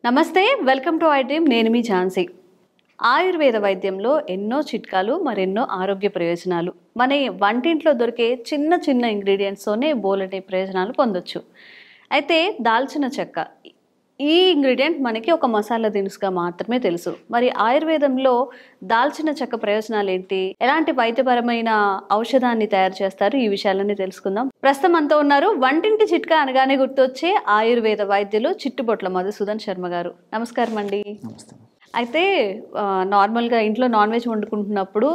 నమస్తే, welcome to I dream. నేను మీ ఝాన్సీ. ఆయుర్వేద వైద్యంలో ఎన్నో చిట్కాలు, మరెన్నో ఆరోగ్య ప్రయోజనాలు. మన వంటింట్లో దొరికే చిన్న చిన్న ఇంగ్రీడియంట్స్తోనే బోలెడన్ని ప్రయోజనాలు పొందొచ్చు. అయితే దాల్చిన చెక్క, ఈ ఇంగ్రీడియంట్ మనకి ఒక మసాలా దినుసుగా మాత్రమే తెలుసు. మరి ఆయుర్వేదంలో దాల్చిన చెక్క ప్రయోజనాలు ఏంటి, ఎలాంటి వైద్యపరమైన ఔషధాన్ని తయారు చేస్తారు, ఈ విషయాలన్నీ తెలుసుకుందాం. ప్రస్తుతం అంతా ఉన్నారు వంటింటి చిట్కా అనగానే గుర్తొచ్చే ఆయుర్వేద వైద్యులు చిట్టుబొట్ల మధుసూదన్ శర్మ గారు. నమస్కారం అండి. అయితే నార్మల్గా ఇంట్లో నాన్ వెజ్ వండుకుంటున్నప్పుడు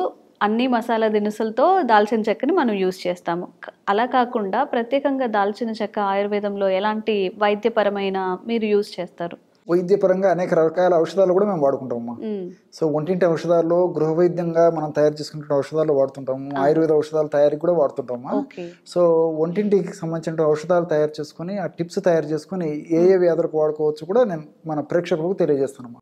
అన్ని మసాలా దినుసులతో దాల్చిన చెక్కని మనం యూజ్ చేస్తాము. అలా కాకుండా ప్రత్యేకంగా దాల్చిన చెక్క ఆయుర్వేదంలో ఎలాంటి వైద్యపరమైన మీరు యూజ్ చేస్తారు? వైద్యపరంగా అనేక రకాల ఔషధాలు కూడా మేము వాడుకుంటామమ్మా. సో ఒంటింటి ఔషధాల్లో గృహ వైద్యంగా మనం తయారు చేసుకుంటున్న ఔషధాలు వాడుతుంటాము, ఆయుర్వేద ఔషధాలు తయారీ కూడా వాడుతుంటామా. సో ఒంటింటికి సంబంధించిన ఔషధాలు తయారు చేసుకుని ఆ టిప్స్ తయారు చేసుకుని ఏ వ్యాధులకు వాడుకోవచ్చు కూడా నేను మన ప్రేక్షకులకు తెలియజేస్తానమ్మా.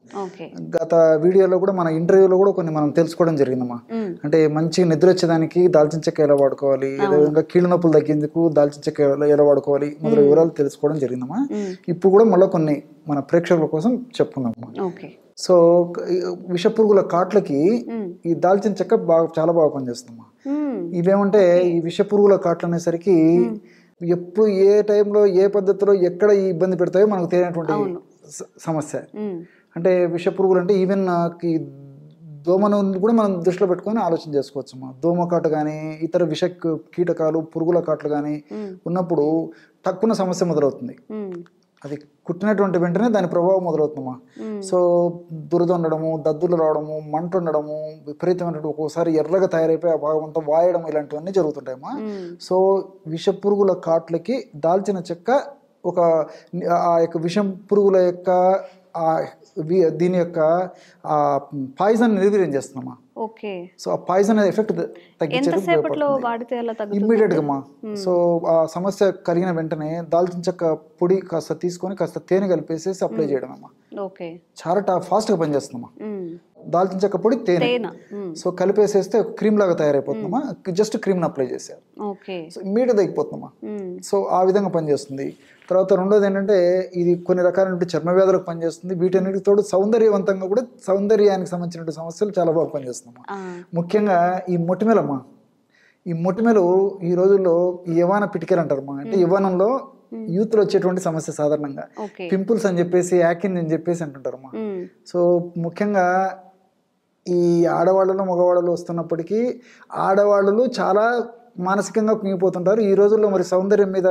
గత వీడియోలో కూడా మన ఇంటర్వ్యూలో కూడా కొన్ని మనం తెలుసుకోవడం జరిగిందమ్మా. అంటే మంచి నిద్ర వచ్చేదానికి దాల్చిన చెక్క ఎలా వాడుకోవాలి, అదేవిధంగా కీళ్ళ నొప్పులు తగ్గేందుకు దాల్చిన చెక్క ఎలా వాడుకోవాలి మొదలైన వివరాలు తెలుసుకోవడం జరిగిందమ్మా. ఇప్పుడు కూడా మళ్ళీ కొన్ని మన ప్రేక్షకుల కోసం చెప్పుకుందాం. సో విషపురుగుల కాట్లకి ఈ దాల్చిన చెక్క చాలా బాగా పనిచేస్తుందమ్మా. ఇవేమంటే ఈ విషపురుగుల కాట్లు అనేసరికి ఎప్పుడు ఏ టైంలో ఏ పద్ధతిలో ఎక్కడ ఈ ఇబ్బంది పెడతాయో మనకు తెలియనటువంటి సమస్య. అంటే విషపురుగులు అంటే ఈవెన్ దోమను కూడా మనం దృష్టిలో పెట్టుకొని ఆలోచన చేసుకోవచ్చు అమ్మా. దోమ కాటు కానీ ఇతర విష కీటకాలు పురుగుల కాట్లు కానీ ఉన్నప్పుడు తక్కువ సమస్య మొదలవుతుంది. అది కుట్టినటువంటి వెంటనే దాని ప్రభావం మొదలవుతుందమ్మా. సో దురద ఉండడము, దద్దులు రావడము, మంట ఉండడము, విపరీతమైనటువంటి ఒక్కోసారి ఎర్రగా తయారైపోయి ఆ భాగం అంతా వాయడం, ఇలాంటివన్నీ జరుగుతుంటాయమ్మా. సో విషపురుగుల కాట్లకి దాల్చిన చెక్క ఒక ఆ యొక్క విషం పురుగుల యొక్క దీని యొక్క పాయిజన్ నిర్వీర్యం చేస్తున్నామా. సో ఆ పాయిజన్ ఎఫెక్ట్ ఇమ్మీడియట్ గా. సో ఆ సమస్య కలిగిన వెంటనే దాల్చిన చెక్క పొడి కాస్త తీసుకొని కాస్త తేనె కలిపేసేసి అప్లై చేయడం అమ్మా. చాలా ఫాస్ట్ గా పనిచేస్తుందమ్మా. దాల్చిన చెక్క పొడి తేనె సో కలిపేసేస్తే క్రీమ్ లాగా తయారైపోతుందమ్మా. జస్ట్ క్రీమ్ అప్లై చేశారు, సో ఇమ్మీడియట్ తగ్గిపోతుందమ్మా. సో ఆ విధంగా పనిచేస్తుంది. తర్వాత రెండోది ఏంటంటే ఇది కొన్ని రకాలైన చర్మ వ్యాధులకు పనిచేస్తుంది. వీటన్నిటికి తోడు సౌందర్యవంతంగా కూడా సమస్యలకు సంబంధించిన సమస్యలు చాలా బాగా పనిచేస్తుందమ్మా. ముఖ్యంగా ఈ మొటిమలమ్మా. ఈ మొటిమలు ఈ రోజుల్లో యవ్వన పిటికలు అంటారమ్మా. అంటే యవ్వనంలో యూత్ లో వచ్చేటువంటి సమస్య సాధారణంగా పింపుల్స్ అని చెప్పేసి, యాకిన్ అని చెప్పేసి అంటుంటారమ్మా. సో ముఖ్యంగా ఈ ఆడవాళ్ళలో మగవాళ్ళలో వస్తున్నప్పటికీ ఆడవాళ్ళు చాలా మానసికంగా కుంగిపోతుంటారు ఈ రోజుల్లో. మరి సౌందర్యం మీద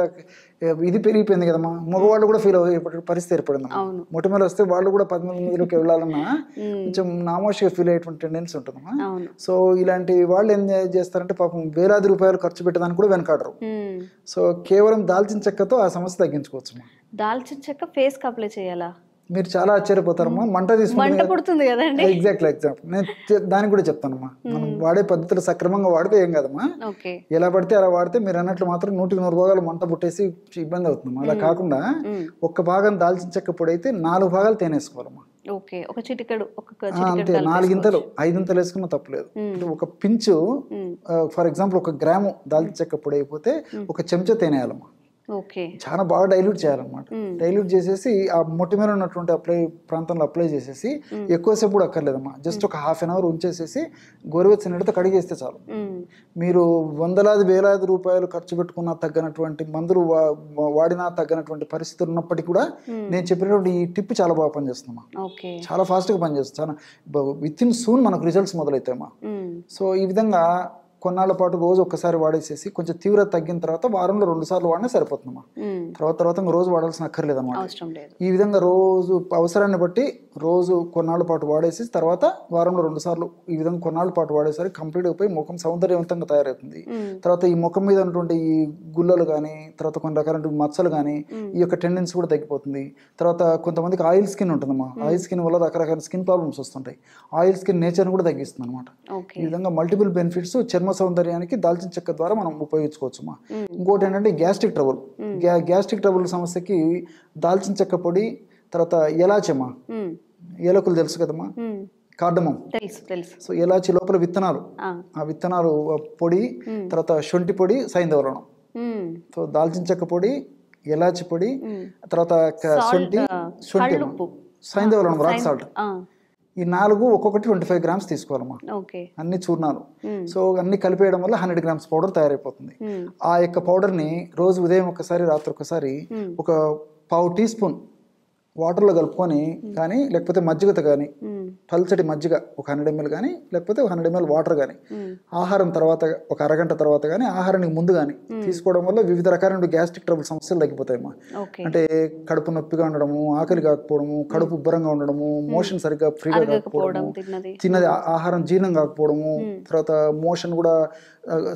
ఇది పెరిగిపోయింది కదమ్మా. మగవాళ్ళు కూడా ఫీల్ అయ్యే పరిస్థితి ఏర్పడిందమ్మా. మొటిమలు వస్తే వాళ్ళు కూడా 18 మందిలోకి వెళ్ళాలన్నా కొంచెం నామోషిగా ఫీల్ అయ్యేటువంటి టెండెన్సీ ఉంటుందమ్మా. సో ఇలాంటి వాళ్ళు ఏం చేస్తారంటే పాపం వేలాది రూపాయలు ఖర్చు పెట్టడానికి కూడా వెనకాడరు. సో కేవలం దాల్చిన చెక్కతో ఆ సమస్య తగ్గించుకోవచ్చు. దాల్చిన చెక్క ఫేస్ కి అప్లై చేయాలా? మీరు చాలా ఆశ్చర్యపోతారమ్మా. మంట తీసుకుంటుంది. ఎగ్జాక్ట్లీ నేను దానికి కూడా చెప్తానమ్మా. మనం వాడే పద్ధతులు సక్రమంగా వాడితే ఏం కదమ్మా. ఎలా పడితే అలా వాడితే మీరు అన్నట్లు మాత్రం 100 భాగాలు మంట పుట్టేసి ఇబ్బంది అవుతుందమ్మా. అలా కాకుండా ఒక్క భాగం దాల్చిన చెక్క పొడి అయితే 4 భాగాలు తేనేసుకోవాలమ్మా. అంతే, 4 ఇంతలు 5 ఇంతలు వేసుకున్నా తప్పులేదు. ఒక పించు ఫర్ ఎగ్జాంపుల్ 1 గ్రాము దాల్చిన చెక్క పొడి అయిపోతే 1 చెంచా తేనేయాలమ్మా. చాలా బాగా డైల్యూట్ చేయాలన్నమాట. డైల్యూట్ చేసేసి ఆ మొటిమీద ఉన్నటువంటి ప్రాంతంలో అప్లై చేసేసి ఎక్కువసేపు కూడా అక్కర్లేదమ్మా. జస్ట్ ఒక ½ అన్ అవర్ ఉంచేసేసి గోరువెచ్చని నీటితో కడిగేస్తే చాలు. మీరు వందలాది వేలాది రూపాయలు ఖర్చు పెట్టుకున్నా తగ్గనటువంటి మందులు వాడినా తగ్గనటువంటి పరిస్థితులు ఉన్నప్పటికీ కూడా నేను చెప్పినటువంటి ఈ టిప్ చాలా బాగా పనిచేస్తుందమ్మా. చాలా ఫాస్ట్ గా పనిచేస్తుంది. చాలా విత్ ఇన్ సూన్ మనకు రిజల్ట్స్ మొదలవుతాయమ్మా. సో ఈ విధంగా కొన్నాళ్ళ పాటు రోజు ఒక్కసారి వాడేసేసి కొంచెం తీవ్రత తగ్గిన తర్వాత వారంలో 2 సార్లు వాడినా సరిపోతుందమ్మా. తర్వాత రోజు వాడాల్సిన అక్కర్లేదన్నమాట. ఈ విధంగా రోజు అవసరాన్ని బట్టి రోజు కొన్నాళ్ళ పాటు వాడేసి తర్వాత వారంలో 2 సార్లు ఈ విధంగా కొన్నాళ్ళ పాటు వాడేసరికి కంప్లీట్ అయిపోయి ముఖం సౌందర్యవంతంగా తయారవుతుంది. తర్వాత ఈ ముఖం మీద ఉన్నటువంటి ఈ గుల్లలు కానీ, తర్వాత కొన్ని రకాల మచ్చలు కానీ, ఈ యొక్క టెండెన్సీ కూడా తగ్గిపోతుంది. తర్వాత కొంతమందికి ఆయిల్ స్కిన్ ఉంటుందమ్మా. ఆయిల్ స్కిన్ వల్ల రకరకాల స్కిన్ ప్రాబ్లమ్స్ వస్తుంటాయి. ఆయిల్ స్కిన్ నేచర్ కూడా తగ్గిస్తుంది అనమాట. ఈ విధంగా మల్టిపుల్ బెనిఫిట్స్ చర్మ సౌందర్యానికి దాల్చిన చెక్క ద్వారా మనం ఉపయోగించుకోవచ్చు. ఇంకోటి ఏంటంటే గ్యాస్ట్రిక్ ట్రబుల్ సమస్యకి దాల్చిన చెక్క పొడి, తర్వాత ఎలాచమ్మా, ఏలకులు తెలుసు కదమ్మా, కార్డమం. సో ఎలాచి లోపల విత్తనాలు, ఆ విత్తనాలు పొడి, తర్వాత శొంఠి పొడి, సైంధవలనం. సో దాల్చిన చెక్క పొడి, ఎలాచి పొడి, తర్వాత శొంఠి సైంధవ రాక్ సాల్ట్, ఈ 4 ఒక్కొక్కటి 25 గ్రామ్స్ తీసుకోవాలమ్మా. అన్ని చూర్ణాలు. సో అన్ని కలిపేయడం వల్ల 100 గ్రామ్స్ పౌడర్ తయారైపోతుంది. ఆ యొక్క పౌడర్ని రోజు ఉదయం ఒకసారి రాత్రి ఒకసారి ఒక పావు టీ స్పూన్ వాటర్లో కలుపుకొని కానీ లేకపోతే మజ్జిగతో కానీ, పల్చటి మజ్జిగ ఒక 100 ml కానీ లేకపోతే 100 ml వాటర్ కానీ ఆహారం తర్వాత ఒక అరగంట తర్వాత కానీ ఆహారానికి ముందు కానీ తీసుకోవడం వల్ల వివిధ రకాలైన గ్యాస్ట్రిక్ ట్రబుల్ సమస్యలు తగ్గిపోతాయమ్మా. అంటే కడుపు నొప్పిగా ఉండడము, ఆకలి కాకపోవడము, కడుపు ఉబ్బరంగా ఉండడము, మోషన్ సరిగ్గా ఫ్రీగా కాకపోవడము, తిన్నది ఆహారం జీర్ణం కాకపోవడము, తర్వాత మోషన్ కూడా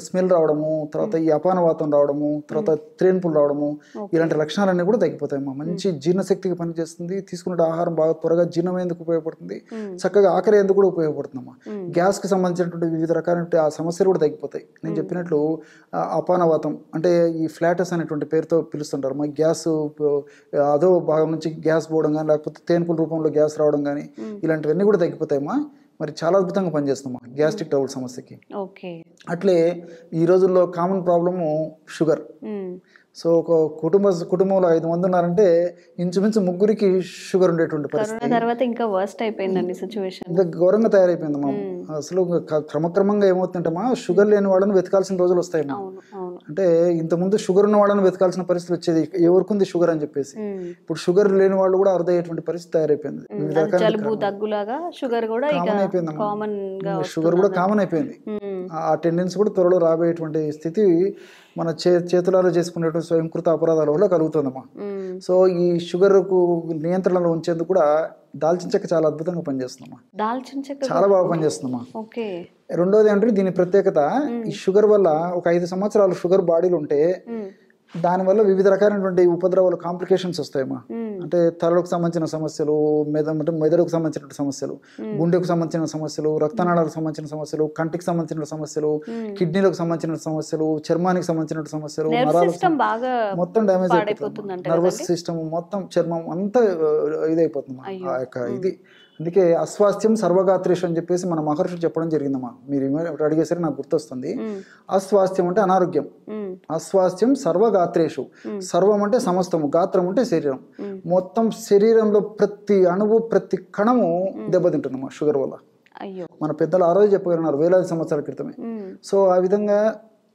స్మెల్ రావడము, తర్వాత ఈ అపానవాతం రావడము, తర్వాత త్రేన్పులు రావడము, ఇలాంటి లక్షణాలన్నీ కూడా తగ్గిపోతాయమ్మా. మంచి జీర్ణశక్తికి పనిచేస్తుంది. తీసుకున్న ఆహారం బాగా త్వరగా జీర్ణమయ్యేందుకు ఉపయోగపడుతుంది. చక్కగా ఆకలి ఎందుకు కూడా ఉపయోగపడుతుందమ్మా. గ్యాస్ కి సంబంధించినటువంటి వివిధ రకాలైన ఆ సమస్యలు కూడా తగ్గిపోతాయి. నేను చెప్పినట్లు అపానవాతం అంటే ఈ ఫ్లాటస్ అనేటువంటి పేరుతో పిలుస్తుంటారు. మా గ్యాస్ అదో భాగం నుంచి గ్యాస్ పోవడం కానీ లేకపోతే తేన్పుల రూపంలో గ్యాస్ రావడం కానీ ఇలాంటివన్నీ కూడా తగ్గిపోతాయమ్మా. మరి చాలా అద్భుతంగా పనిచేస్తామా గ్యాస్ట్రిక్ ట్రబుల్ సమస్యకి. అట్లే ఈ రోజుల్లో కామన్ ప్రాబ్లము షుగర్. సో ఒక కుటుంబంలో 5 మంది ఉన్నారంటే ఇంచుమించు 3కి షుగర్ ఉండేటువంటి పరిస్థితి. తర్వాత ఇంకా వర్స్ట్ అయిపోయిందండి సిచ్యువేషన్. ఇంకా ఘోరంగా తయారైపోయిందమ్మా. అసలు క్రమక్రమంగా ఏమవుతుందంటమ్మా, షుగర్ లేని వాళ్ళని వెతకాల్సిన రోజులు వస్తాయమ్మా. అంటే ఇంతకుముందు షుగర్ ఉన్న వాళ్ళని వెతకాల్సిన పరిస్థితి వచ్చేది, ఎవరికి ఉంది షుగర్ అని చెప్పేసి. ఇప్పుడు షుగర్ లేని వాళ్ళు కూడా అర్థమయ్యేటువంటి పరిస్థితి తయారైపోయింది. షుగర్ కూడా కామన్ అయిపోయింది. ఆ టెండెన్సీ కూడా త్వరలో రాబోయేటువంటి స్థితి మన చేతులారా చేసుకునేటువంటి స్వయంకృత అపరాధాల వల్ల కలుగుతుందమ్మా. సో ఈ షుగర్ కు నియంత్రణలో ఉంచేందుకు కూడా దాల్చిన చెక్క చాలా అద్భుతంగా పనిచేస్తుందమ్మా. చాలా బాగా పనిచేస్తుందమ్మా. రెండోది అంటే దీని ప్రత్యేకత, ఈ షుగర్ వల్ల ఒక 5 సంవత్సరాలు షుగర్ బాడీలో ఉంటే దానివల్ల వివిధ రకాలైనటువంటి ఉపద్రవాలు, కాంప్లికేషన్స్ వస్తాయమ్మా. అంటే తలకు సంబంధించిన సమస్యలు, మెదడుకు సంబంధించిన సమస్యలు, గుండెకు సంబంధించిన సమస్యలు, రక్తనాళాలకు సంబంధించిన సమస్యలు, కంటికి సంబంధించిన సమస్యలు, కిడ్నీలకు సంబంధించిన సమస్యలు, చర్మానికి సంబంధించిన సమస్యలు, మొత్తం డ్యామేజ్ అయిపోతుంది. నర్వస్ సిస్టమ్ మొత్తం, చర్మం అంతా ఇదైపోతుంది ఆ యొక్క ఇది. అందుకే అస్వాస్థ్యం సర్వగాత్రేషు అని చెప్పేసి మన మహర్షులు చెప్పడం జరిగిందమ్మా. మీరు అడిగేసరికి నాకు గుర్తొస్తుంది. అస్వాస్థ్యం అంటే అనారోగ్యం, అస్వాస్థ్యం సర్వగాత్రేషు. సర్వం అంటే సమస్తము, గాత్రం అంటే శరీరం. మొత్తం శరీరంలో ప్రతి అణువు ప్రతి కణము దెబ్బతింటుందమ్మా షుగర్ వల్ల. మన పెద్దలు ఆ రోజు చెప్పగలిగినారు వేలాది సంవత్సరాల క్రితమే. సో ఆ విధంగా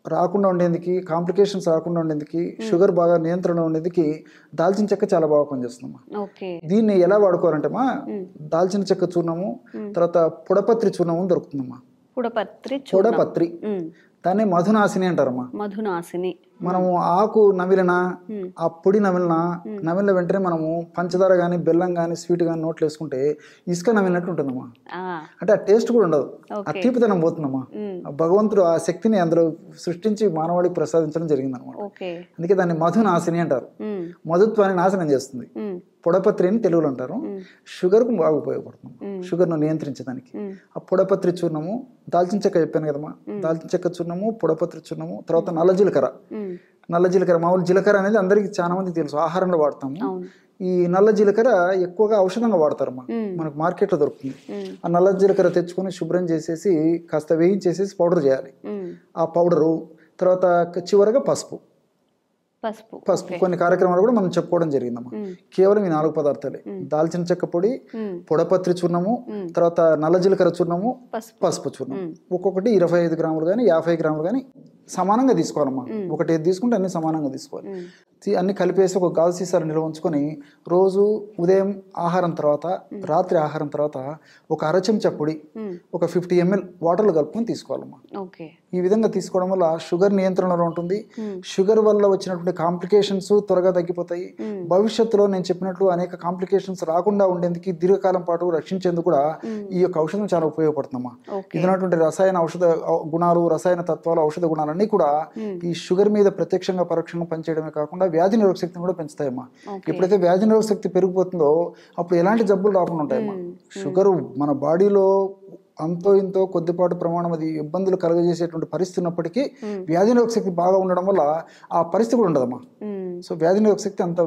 రాకుండా ఉండేందుకు, కాంప్లికేషన్స్ రాకుండా ఉండేందుకు, షుగర్ బాగా నియంత్రణ ఉండేందుకు దాల్చిన చెక్క చాలా బాగా పనిచేస్తుందమ్మా. దీన్ని ఎలా వాడుకోవాలంటే మా దాల్చిన చెక్క చూర్ణము, తర్వాత పొడపత్రి చూర్ణము దొరుకుతుందమ్మా. పొడపత్రి దాన్ని మధునాశిని అంటారమ్మా. మధునాశిని మనము ఆకు నమిలినా, ఆ పొడి నమిలిన వెంటనే మనము పంచదార కానీ బెల్లం కానీ స్వీట్ కానీ నోట్లు వేసుకుంటే ఇసుక నమిలినట్టు ఉంటుందమ్మా. అంటే ఆ టేస్ట్ కూడా ఉండదు, ఆ తీపితనం పోతుందమ్మా. భగవంతుడు ఆ శక్తిని అందులో సృష్టించి మానవాళికి ప్రసాదించడం జరిగిందన్నమాట. అందుకే దాన్ని మధునాశిని అంటారు. మధుత్వాన్ని నాశనం చేస్తుంది. పొడపత్రి అని తెలుగులో అంటారు. షుగర్కు బాగా ఉపయోగపడుతుంది, షుగర్ను నియంత్రించడానికి. ఆ పొడపత్రి చూర్ణము, దాల్చిన చెక్క చెప్పాను కదమ్మా, దాల్చిన చెక్క చూర్ణము, పొడపత్రి చూర్ణము, తర్వాత నల్ల జీలకర్ర. మామూలు జీలకర్ర అనేది అందరికి చాలా మందికి తెలుసు, ఆహారంలో వాడతాము. ఈ నల్ల జీలకర్ర ఎక్కువగా ఔషధంగా వాడతారమ్మా. మనకు మార్కెట్లో దొరుకుతుంది. ఆ నల్ల జీలకర్ర తెచ్చుకొని శుభ్రం చేసేసి కాస్త వేయించేసేసి పౌడర్ చేయాలి. ఆ పౌడరు తర్వాత చివరగా పసుపు. కొన్ని కార్యక్రమాలు కూడా మనం చెప్పుకోవడం జరిగిందమ్మా. కేవలం ఈ 4 పదార్థాలే, దాల్చిన చెక్క పొడి, పొడపత్రి చూర్ణము, తర్వాత నల్ల జీలకర్ర చూర్ణము, పసుపు చూర్ణం. ఒక్కొక్కటి 25 గ్రాములు కానీ 50 గ్రాములు కానీ సమానంగా తీసుకోవాలమ్మా. ఒకటి తీసుకుంటే అన్ని సమానంగా తీసుకోవాలి. అన్ని కలిపేసి ఒక గాజు సీసాలు నిల్వ ఉంచుకొని రోజు ఉదయం ఆహారం తర్వాత, రాత్రి ఆహారం తర్వాత ఒక 1/2 చెంచా పొడి, ఒక 50 ml వాటర్లో కలుపుకొని తీసుకోవాలమ్మా. ఈ విధంగా తీసుకోవడం వల్ల షుగర్ నియంత్రణలో ఉంటుంది. షుగర్ వల్ల వచ్చినటువంటి కాంప్లికేషన్స్ త్వరగా తగ్గిపోతాయి. భవిష్యత్తులో నేను చెప్పినట్లు అనేక కాంప్లికేషన్స్ రాకుండా ఉండేందుకు, దీర్ఘకాలం పాటు రక్షించేందుకు కూడా ఈ యొక్క ఔషధం చాలా ఉపయోగపడుతుందమ్మా. ఇదినటువంటి రసాయన ఔషధ గుణాలు, రసాయన తత్వాలు, ఔషధ గుణాలన్నీ కూడా ఈ షుగర్ మీద ప్రత్యక్షంగా పరోక్షంగా పనిచేయడమే కాకుండా వ్యాధి నిరోధక శక్తిని కూడా పెంచుతాయమ్మా. ఎప్పుడైతే వ్యాధి నిరోధక శక్తి పెరిగిపోతుందో అప్పుడు ఎలాంటి జబ్బులు రాకుండా ఉంటాయమ్మా. షుగర్ మన బాడీలో అంతో ఇంతో కొద్దిపాటు ప్రమాణం అది ఇబ్బందులు కలుగజేసేటువంటి పరిస్థితి ఉన్నప్పటికీ వ్యాధి నిరోధక శక్తి బాగా ఉండడం వల్ల ఆ పరిస్థితి కూడా ఉండదమ్మా. సో వ్యాధి నిరోధక శక్తి అంత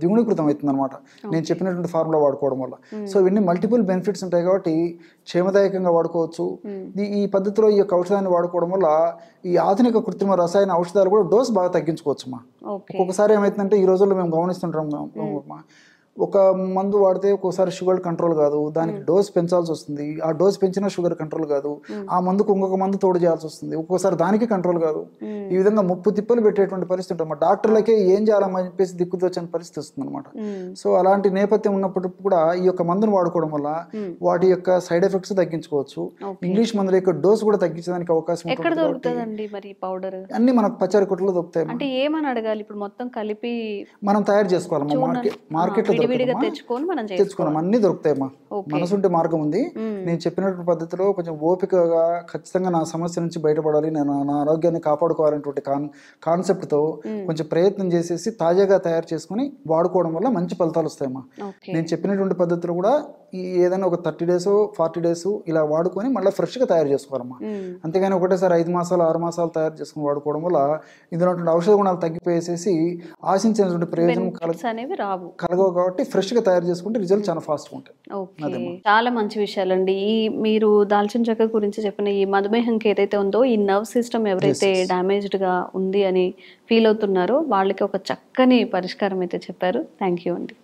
ద్విగుణీకృతం అవుతుంది అనమాట నేను చెప్పినటువంటి ఫార్ములా వాడుకోవడం వల్ల. సో ఇవన్నీ మల్టిపుల్ బెనిఫిట్స్ ఉంటాయి కాబట్టి క్షేమదాయకంగా వాడుకోవచ్చు. ఈ పద్ధతిలో ఈ యొక్క ఔషధాన్ని వాడుకోవడం వల్ల ఈ ఆధునిక కృత్రిమ రసాయన ఔషధాలు కూడా డోస్ బాగా తగ్గించుకోవచ్చు అమ్మా. ఒక్కొక్కసారి ఏమవుతుందంటే ఈ రోజుల్లో మేము గమనిస్తుంటాం, ఒక మందు వాడితే ఒక్కోసారి షుగర్ కంట్రోల్ కాదు, దానికి డోస్ పెంచాల్సి వస్తుంది, ఆ డోస్ పెంచినా షుగర్ కంట్రోల్ కాదు, ఆ మందుకు ఇంకొక మందు తోడు చేయాల్సి వస్తుంది, ఒక్కోసారి దానికి కంట్రోల్ కాదు. ఈ విధంగా ముప్పు తిప్పలు పెట్టేటువంటి పరిస్థితి ఉంటుంది. డాక్టర్లకే ఏం చేయాలని చెప్పేసి దిక్కుదోచని పరిస్థితి వస్తుంది అనమాట. సో అలాంటి నేపథ్యం ఉన్నప్పుడు కూడా ఈ యొక్క మందును వాడుకోవడం వల్ల వాటి యొక్క సైడ్ ఎఫెక్ట్స్ తగ్గించుకోవచ్చు. ఇంగ్లీష్ మందుల యొక్క డోస్ కూడా తగ్గించడానికి అవకాశం పౌడర్ అన్ని మనకు పచారీ కొట్లో దొరుకుతాయి. అంటే ఏమని అడగాలి ఇప్పుడు? మొత్తం కలిపి మనం తయారు చేసుకోవాలి. మార్కెట్ లో తెచ్చుకున్నాం, అన్ని దొరుకుతాయమ్మా. మనసుంటే మార్గం ఉంది. నేను చెప్పినటువంటి పద్ధతిలో కొంచెం ఓపికగా ఖచ్చితంగా నా సమస్య నుంచి బయటపడాలి, నేను నా ఆరోగ్యాన్ని కాపాడుకోవాలనేటువంటి కాన్సెప్ట్ తో కొంచెం ప్రయత్నం చేసేసి తాజాగా తయారు చేసుకుని వాడుకోవడం వల్ల మంచి ఫలితాలు వస్తాయమ్మా. నేను చెప్పినటువంటి పద్ధతిలో కూడా ఏదైనా ఒక 30 days 40 days ఇలా వాడుకొని మళ్ళీ ఫ్రెష్ గా తయారు చేసుకోవాలమ్మా. అంతేగాని ఒకటేసారి 5 మాసాలు 6 మాసాలు తయారు చేసుకుని వాడుకోవడం వల్ల ఇందులో ఔషధ గుణాలు తగ్గిపోయేసేసి ఆశించినటువంటి ప్రయోజనం కలగవు. కాబట్టి ఫ్రెష్ గా తయారు చేసుకుంటే రిజల్ట్ చాలా ఫాస్ట్ గా ఉంటాయి. చాలా మంచి విషయాలండి. ఈ మీరు దాల్చిన చెక్క గురించి చెప్పిన ఈ మధుమేహంకి ఏదైతే ఉందో, ఈ నర్వ్ సిస్టమ్ ఎవరైతే డ్యామేజ్డ్ గా ఉంది అని ఫీల్ అవుతున్నారో వాళ్ళకి ఒక చక్కని పరిష్కారం అయితే చెప్పారు. థ్యాంక్ యూ అండి.